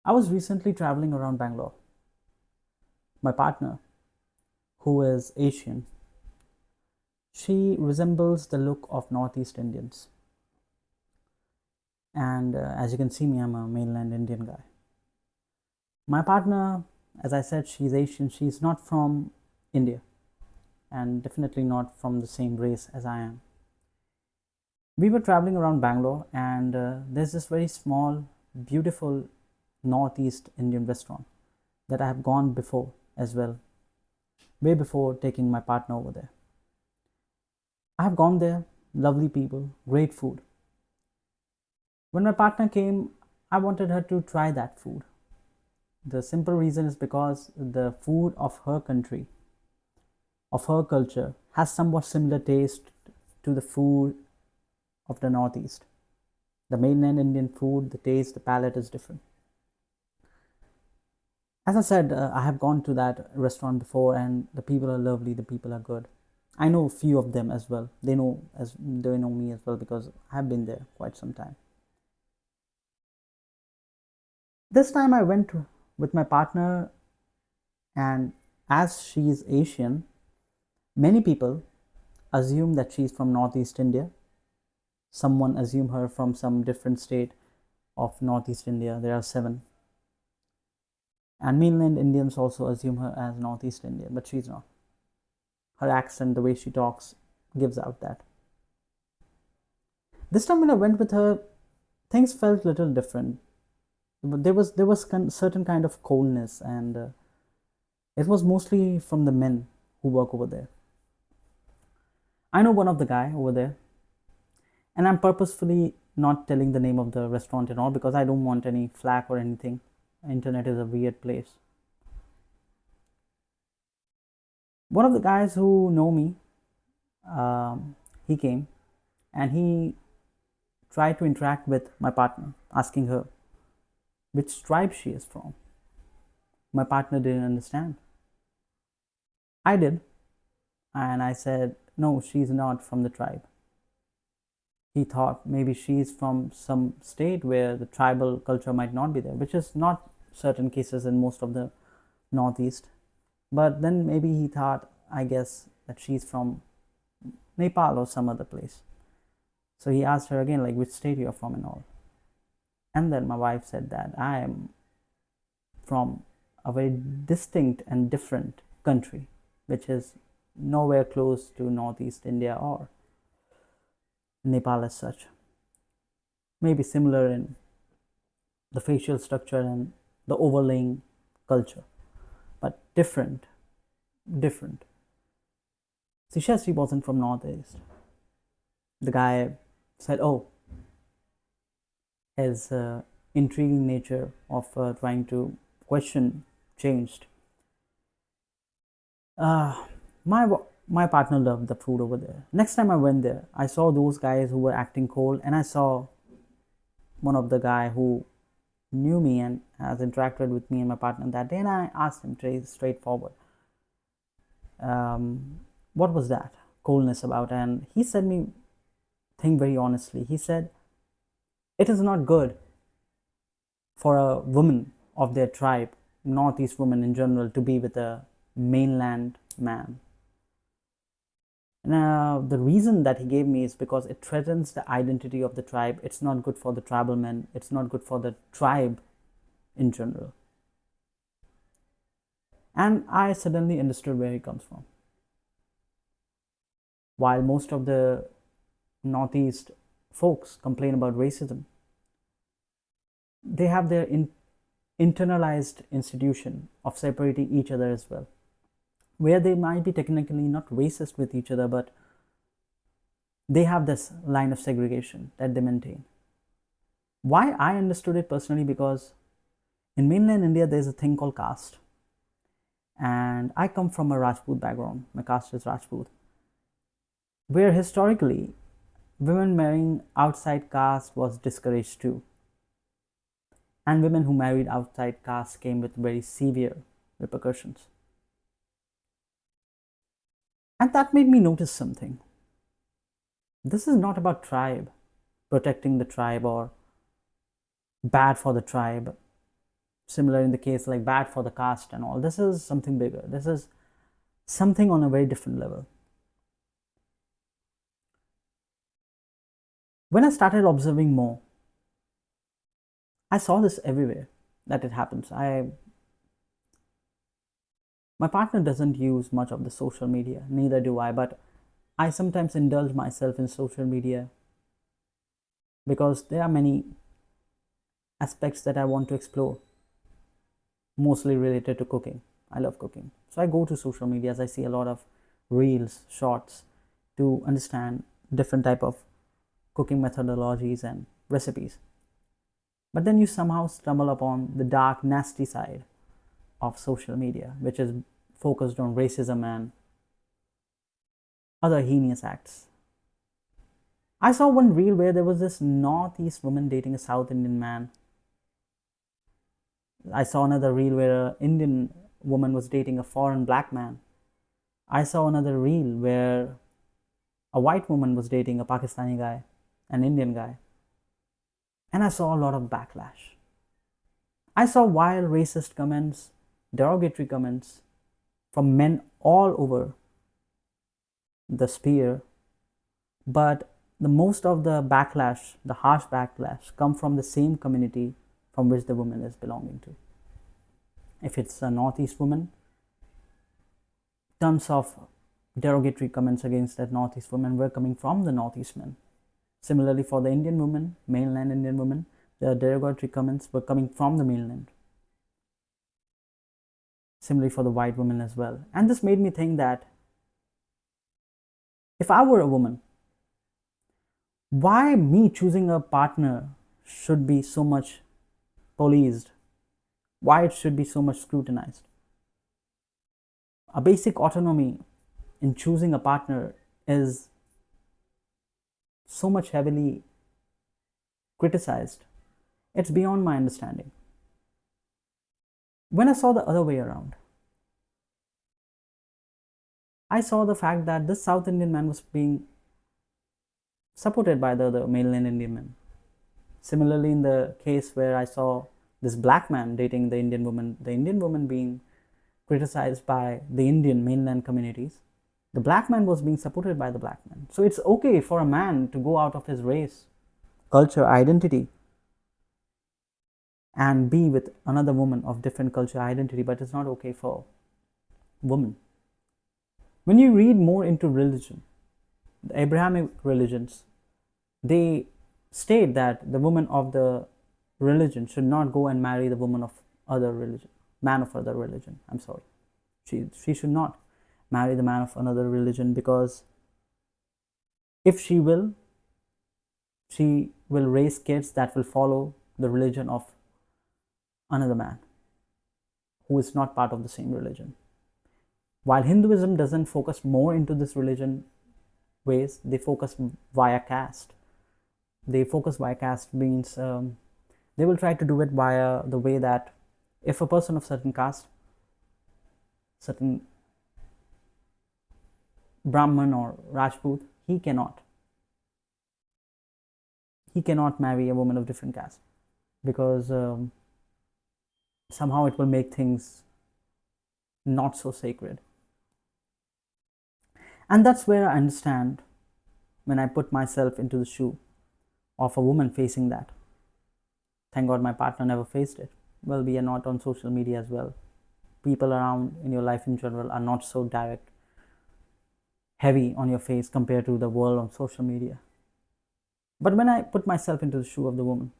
I was recently traveling around Bangalore. My partner, who is Asian, she resembles the look of Northeast Indians. And as you can see me, I'm a mainland Indian guy. My partner, as I said, she's Asian. She's not from India and definitely not from the same race as I am. We were traveling around Bangalore, and there's this very small, beautiful Northeast Indian restaurant that I have gone before as well, way before taking my partner over there. I have gone there, lovely people, great food. When my partner came, I wanted her to try that food. The simple reason is because the food of her country, of her culture, has somewhat similar taste to the food of the Northeast. The mainland Indian food, the taste, the palate is different. As I said, I have gone to that restaurant before, and the people are lovely, the people are good. I know a few of them as well. They know me as well because I have been there quite some time. This time I went with my partner, and as she is Asian, many people assume that she's from Northeast India. Someone assume her from some different state of Northeast India. There are seven. And mainland Indians also assume her as Northeast Indian, but she's not. Her accent, the way she talks, gives out that. This time when I went with her, things felt a little different. There was certain kind of coldness, and it was mostly from the men who work over there. I know one of the guy over there, and I'm purposefully not telling the name of the restaurant and all because I don't want any flack or anything. Internet is a weird place. One of the guys who know me, he came and he tried to interact with my partner, asking her which tribe she is from. My partner didn't understand. I did, and I said, no, she's not from the tribe. He thought maybe she's from some state where the tribal culture might not be there, which is not certain cases in most of the Northeast. But then maybe he thought, I guess, that she's from Nepal or some other place. So he asked her again, like, which state you're from and all. And then my wife said that I am from a very distinct and different country, which is nowhere close to Northeast India or Nepal as such. Maybe similar in the facial structure and the overlaying culture, but different. Different. She said she wasn't from Northeast. The guy said, oh, his intriguing nature of trying to question changed. Uh, my my partner loved the food over there. Next time I went there, I saw those guys who were acting cold, and I saw one of the guy who knew me and has interacted with me and my partner that day, and I asked him straightforward, what was that coldness about? And he said me thing very honestly. He said, it is not good for a woman of their tribe, Northeast woman in general, to be with a mainland man. Now, the reason that he gave me is because it threatens the identity of the tribe. It's not good for the tribal men. It's not good for the tribe in general. And I suddenly understood where he comes from. While most of the Northeast folks complain about racism, they have their internalized institution of separating each other as well, where they might be technically not racist with each other, but they have this line of segregation that they maintain. Why I understood it personally, because in mainland India there's a thing called caste, and I come from a Rajput background. My caste is Rajput, where historically women marrying outside caste was discouraged too, and women who married outside caste came with very severe repercussions. And that made me notice something. This is not about tribe, protecting the tribe or bad for the tribe. similar in the case like bad for the caste and all. This is something bigger. This is something on a very different level. When I started observing more, I saw this everywhere that it happens. My partner doesn't use much of the social media, neither do I, but I sometimes indulge myself in social media because there are many aspects that I want to explore, mostly related to cooking. I love cooking. So I go to social media as I see a lot of reels, shorts to understand different type of cooking methodologies and recipes. But then you somehow stumble upon the dark, nasty side of social media, which is focused on racism and other heinous acts. I saw one reel where there was this Northeast woman dating a South Indian man. I saw another reel where an Indian woman was dating a foreign black man. I saw another reel where a white woman was dating a Pakistani guy, an Indian guy. And I saw a lot of backlash. I saw wild racist comments, derogatory comments from men all over the sphere, but the most of the backlash, the harsh backlash, come from the same community from which the woman is belonging to. If it's a Northeast woman, tons of derogatory comments against that Northeast woman were coming from the Northeast men. Similarly, for the Indian woman, mainland Indian woman, the derogatory comments were coming from the mainland. Similarly for the white woman as well. And this made me think that if I were a woman, why me choosing a partner should be so much policed? Why it should be so much scrutinized? A basic autonomy in choosing a partner is so much heavily criticized. It's beyond my understanding. When I saw the other way around, I saw the fact that this South Indian man was being supported by the other mainland Indian men. Similarly, in the case where I saw this black man dating the Indian woman being criticized by the Indian mainland communities, the black man was being supported by the black man. So it's okay for a man to go out of his race, culture, identity, and be with another woman of different culture, identity, but it's not okay for women. When you read more into religion, the Abrahamic religions, they state that the woman of the religion should not go and marry the woman of other religion, man of other religion. I'm sorry. She should not marry the man of another religion, because if she will raise kids that will follow the religion of another man who is not part of the same religion. While Hinduism doesn't focus more into this religion ways, they focus via caste. They focus via caste means they will try to do it via the way that if a person of certain caste, certain Brahman or Rajput, he cannot marry a woman of different caste, because somehow it will make things not so sacred. And that's where I understand, when I put myself into the shoe of a woman facing that. Thank God my partner never faced it. Well, we are not on social media as well. People around in your life in general are not so direct, heavy on your face compared to the world on social media. But when I put myself into the shoe of the woman,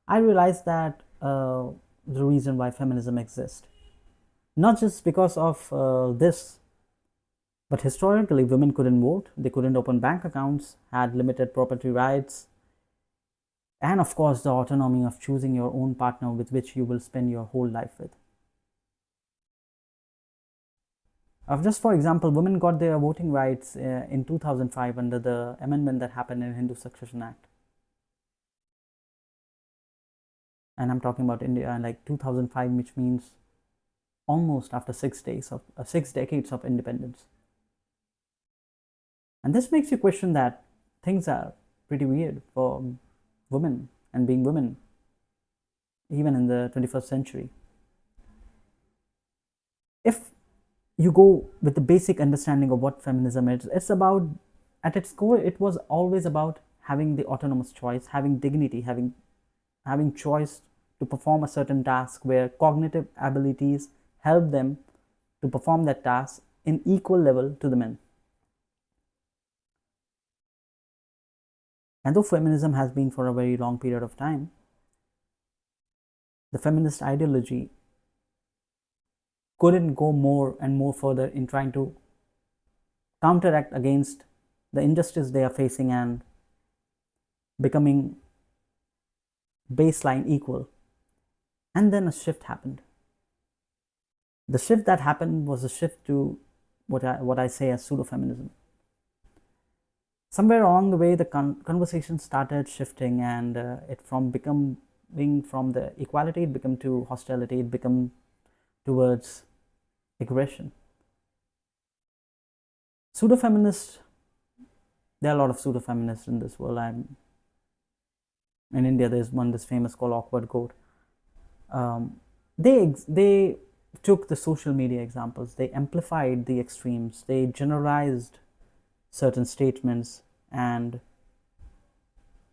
I realized that the reason why feminism exists, not just because of this, but historically women couldn't vote, they couldn't open bank accounts, had limited property rights, and of course the autonomy of choosing your own partner with which you will spend your whole life with. Just for example, women got their voting rights in 2005 under the amendment that happened in Hindu Succession Act. And I'm talking about India, and like 2005, which means almost after 6 decades of independence. And this makes you question that things are pretty weird for women and being women, even in the 21st century. you go with the basic understanding of what feminism is, it's about, at its core, it was always about having the autonomous choice, having dignity, having choice to perform a certain task where cognitive abilities help them to perform that task in equal level to the men. And though feminism has been for a very long period of time, the feminist ideology couldn't go more and more further in trying to counteract against the injustice they are facing and becoming baseline equal. And then a shift happened. The shift that happened was a shift to what I say as pseudo-feminism. Somewhere along the way, the conversation started shifting, and it from becoming from the equality, it became to hostility, it became towards aggression. Pseudo-feminists, there are a lot of pseudo-feminists in this world. In India, there's one this famous called Awkward Goat. They took the social media examples, they amplified the extremes, they generalized certain statements, and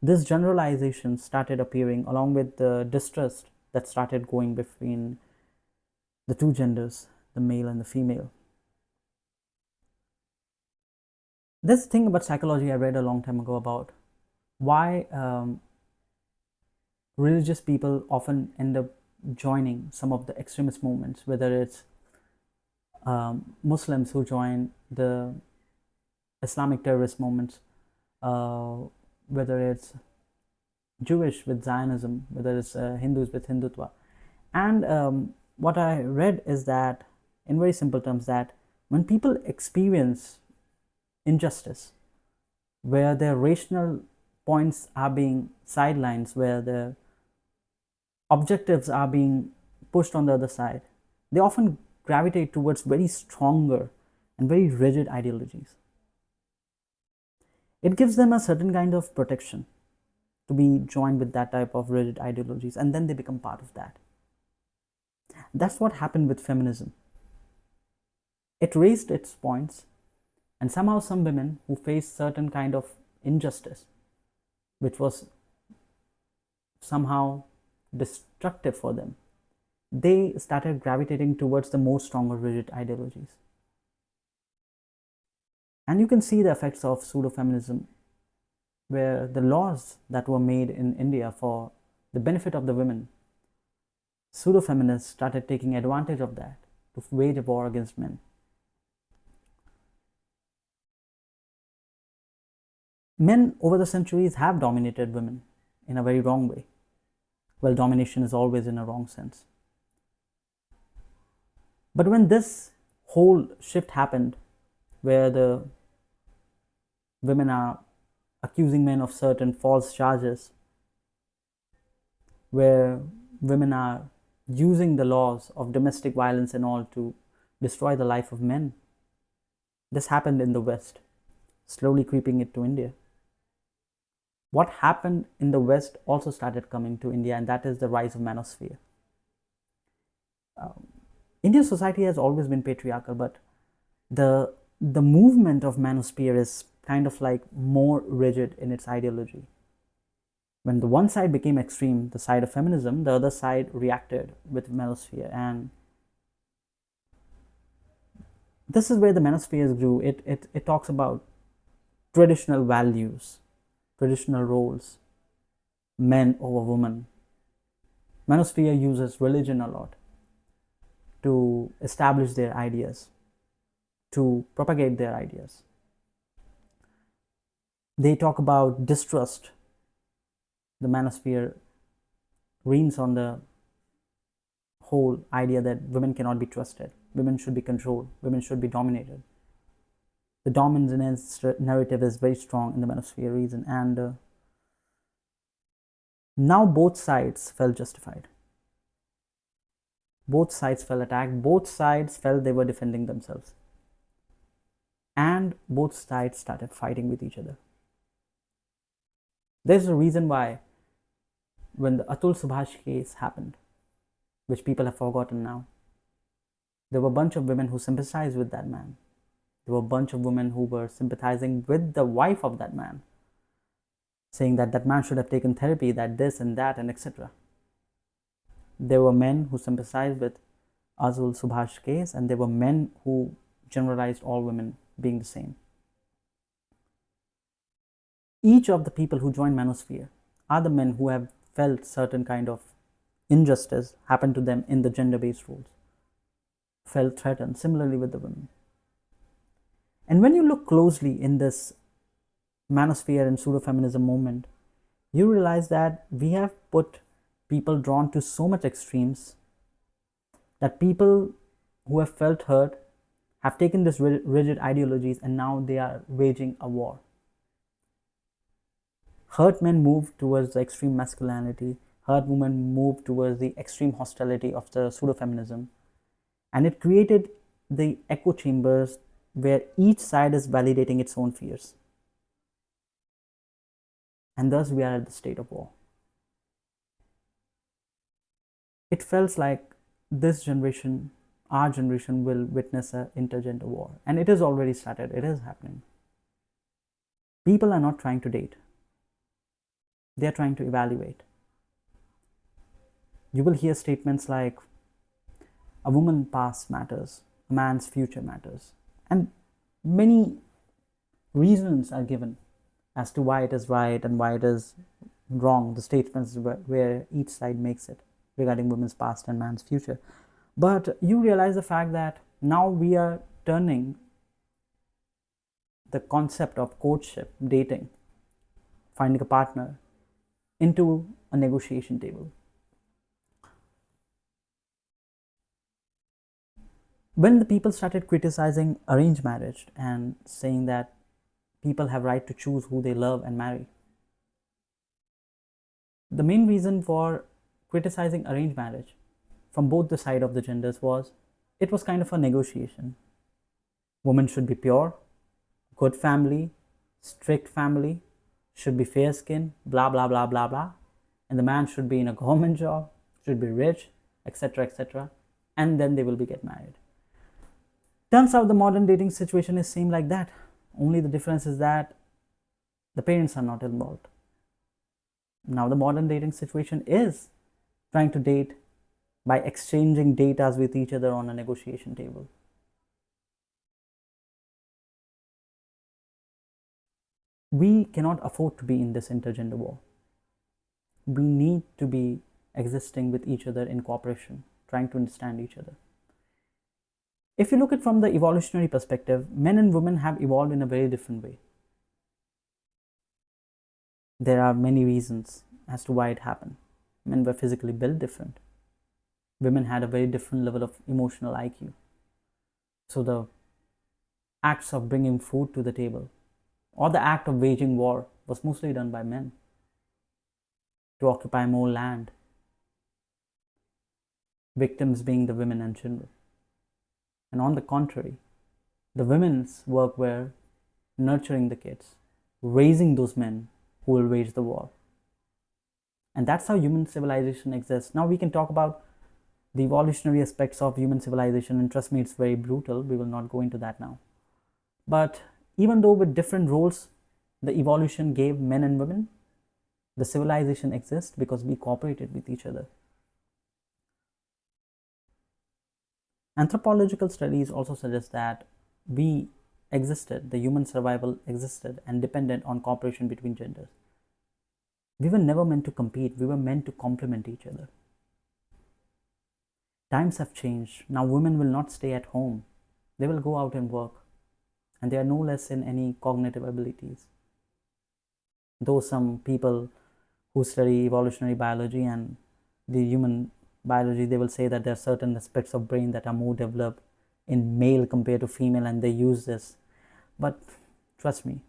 this generalization started appearing along with the distrust that started going between the two genders, the male and the female. This thing about psychology I read a long time ago about why religious people often end up joining some of the extremist movements, whether it's Muslims who join the Islamic terrorist movements, whether it's Jewish with Zionism, whether it's Hindus with Hindutva. And what I read is that, in very simple terms, that when people experience injustice, where their rational points are being sidelined, where their objectives are being pushed on the other side, they often gravitate towards very stronger and very rigid ideologies. It gives them a certain kind of protection to be joined with that type of rigid ideologies, and then they become part of that. That's what happened with feminism. It raised its points, and somehow some women who faced certain kind of injustice, which was somehow destructive for them, they started gravitating towards the more stronger rigid ideologies. And you can see the effects of pseudo-feminism, where the laws that were made in India for the benefit of the women, pseudo-feminists started taking advantage of that to wage a war against men. Men over the centuries have dominated women in a very wrong way. Well, domination is always in a wrong sense. But when this whole shift happened, where the women are accusing men of certain false charges, where women are using the laws of domestic violence and all to destroy the life of men, this happened in the West, slowly creeping it to India. What happened in the West also started coming to India, and that is the rise of Manosphere. Indian society has always been patriarchal, but the movement of Manosphere is kind of like more rigid in its ideology. When the one side became extreme, the side of feminism, the other side reacted with Manosphere, and this is where the Manosphere grew. It talks about traditional values, traditional roles, men over women. Manosphere uses religion a lot to establish their ideas, to propagate their ideas. They talk about distrust. The Manosphere leans on the whole idea that women cannot be trusted, women should be controlled, women should be dominated. The dominance narrative is very strong in the Manosphere region, and now both sides felt justified. Both sides felt attacked, both sides felt they were defending themselves, and both sides started fighting with each other. There's a reason why when the Atul Subhash case happened, which people have forgotten now, There were a bunch of women who sympathized with that man. There were a bunch of women who were sympathizing with the wife of that man, saying that that man should have taken therapy, that this and that, and etc. There were men who sympathized with Azul Subhash case, and there were men who generalized all women being the same. Each of the people who joined Manosphere are the men who have felt certain kind of injustice happen to them in the gender-based roles, felt threatened, similarly with the women. And when you look closely in this Manosphere and pseudo-feminism movement, you realize that we have put people drawn to so much extremes that people who have felt hurt have taken these rigid ideologies and now they are waging a war. Hurt men move towards the extreme masculinity, hurt women move towards the extreme hostility of the pseudo-feminism, and it created the echo chambers where each side is validating its own fears. And thus we are at the state of war. It feels like this generation, our generation, will witness an intergender war. And it has already started, it is happening. People are not trying to date, they are trying to evaluate. You will hear statements like, a woman's past matters, a man's future matters. And many reasons are given as to why it is right and why it is wrong, the statements where each side makes it regarding women's past and man's future. But you realize the fact that now we are turning the concept of courtship, dating, finding a partner, into a negotiation table. When the people started criticizing arranged marriage and saying that people have right to choose who they love and marry, the main reason for criticizing arranged marriage from both the side of the genders was it was kind of a negotiation. Women should be pure, good family, strict family, should be fair skin, blah blah blah blah blah, and the man should be in a government job, should be rich, etc etc, and then they will be get married. Turns out the modern dating situation is same like that, only the difference is that the parents are not involved. Now the modern dating situation is trying to date by exchanging data with each other on a negotiation table. We cannot afford to be in this intergender war. We need to be existing with each other in cooperation, trying to understand each other. If you look at it from the evolutionary perspective, men and women have evolved in a very different way. There are many reasons as to why it happened. Men were physically built different. Women had a very different level of emotional IQ. So the acts of bringing food to the table or the act of waging war was mostly done by men to occupy more land, victims being the women and children. And on the contrary, the women's work were nurturing the kids, raising those men who will wage the war. And that's how human civilization exists. Now we can talk about the evolutionary aspects of human civilization, and trust me, it's very brutal. We will not go into that now. But even though with different roles the evolution gave men and women, the civilization exists because we cooperated with each other. Anthropological studies also suggest that we existed, the human survival existed and dependent on cooperation between genders. We were never meant to compete, we were meant to complement each other. Times have changed. Now women will not stay at home. They will go out and work. And they are no less in any cognitive abilities. Though some people who study evolutionary biology and the human biology, they will say that there are certain aspects of brain that are more developed in male compared to female, and they use this. But trust me,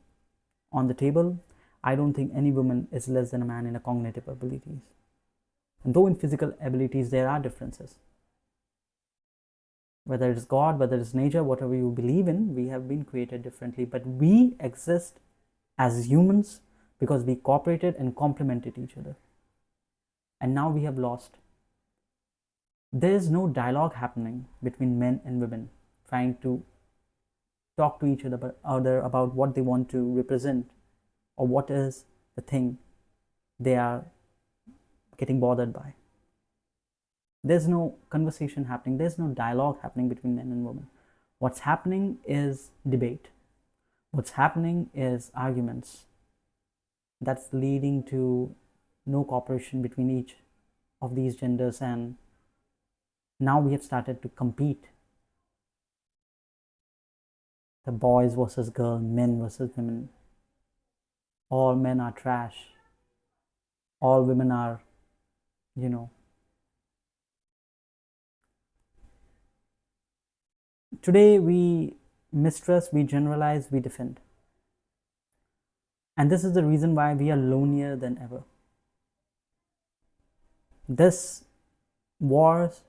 on the table, I don't think any woman is less than a man in a cognitive abilities. And though in physical abilities there are differences, whether it is God, whether it is nature, whatever you believe in, we have been created differently, but we exist as humans because we cooperated and complemented each other. And now we have lost there is no dialogue happening between men and women trying to talk to each other about what they want to represent or what is the thing they are getting bothered by. There's no conversation happening, there's no dialogue happening between men and women. What's happening is debate. What's happening is arguments that's leading to no cooperation between each of these genders, and now we have started to compete. The boys versus girls, men versus women. All men are trash. All women are, you know. Today we mistrust, we generalize, we defend. And this is the reason why we are lonelier than ever. This war's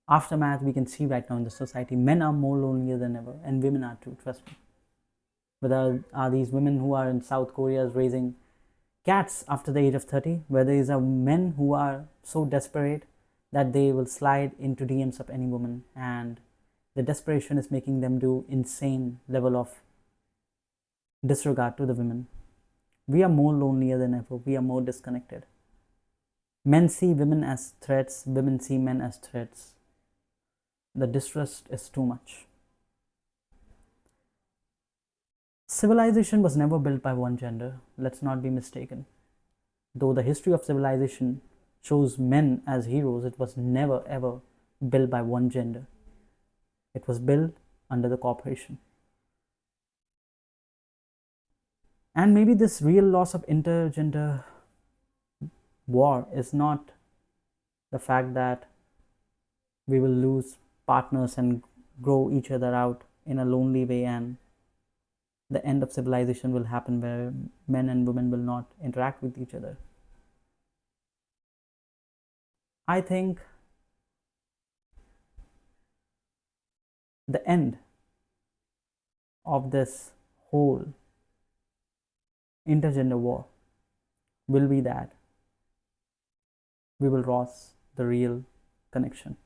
aftermath we can see right now in the society. Men are more lonelier than ever, and women are too, trust me. Whether are these women who are in South Korea raising cats after the age of 30, where these are men who are so desperate that they will slide into DMs of any woman, and the desperation is making them do insane level of disregard to the women. We are more lonelier than ever. We are more disconnected. Men see women as threats, women see men as threats. The distrust is too much. Civilization was never built by one gender, let's not be mistaken. Though the history of civilization shows men as heroes, it was never ever built by one gender. It was built under the cooperation. And maybe this real loss of intergender war is not the fact that we will lose partners and grow each other out in a lonely way, and the end of civilization will happen where men and women will not interact with each other. I think the end of this whole intergender war will be that we will lose the real connection.